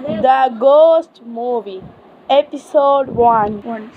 The Ghost Movie, Episode 1. One.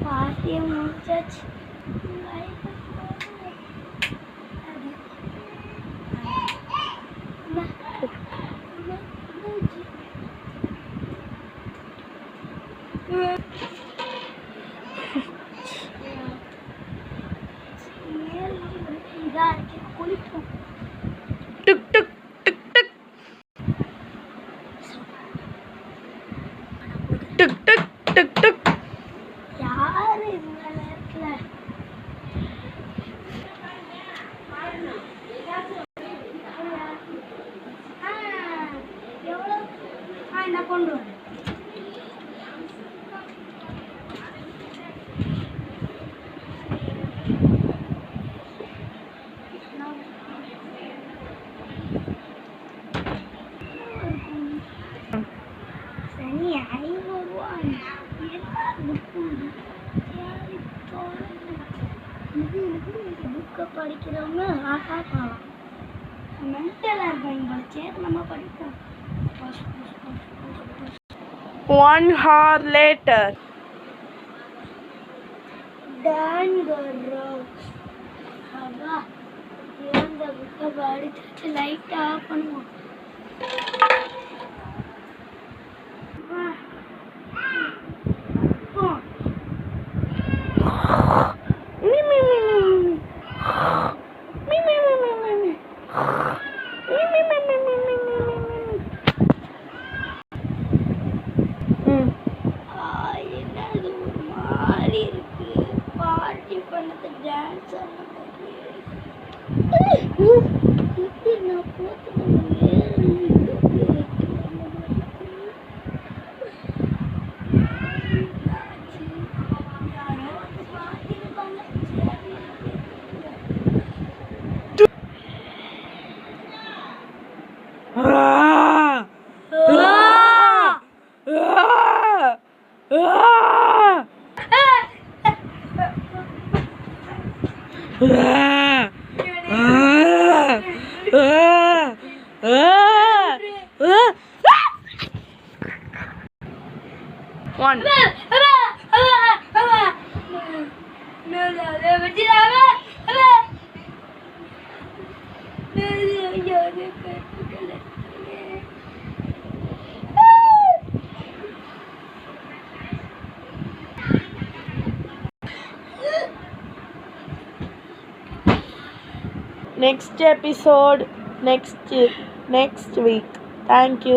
Party muchach Tuk tuk tuk tuk. Tuk tuk tuk tuk. யாரு இந்த நேரத்துல என்ன கொண்டு சனி 50 ரூபாய் புக்கை படிக்கிறவங்க ஆசா போகலாம் மென்டலாக இருப்பாங்க சேர்த்து நம்ம படிப்போம் 1 hour later. அப்பா இந்த புக்கை படிச்சு லைட் ஆஃப் பண்ணுவோம் என்னது ஒரு மாதிரி இருக்கு பார்ட்டி பண்ணது டான்ஸ் நான் One. Next episode next week. Thank you.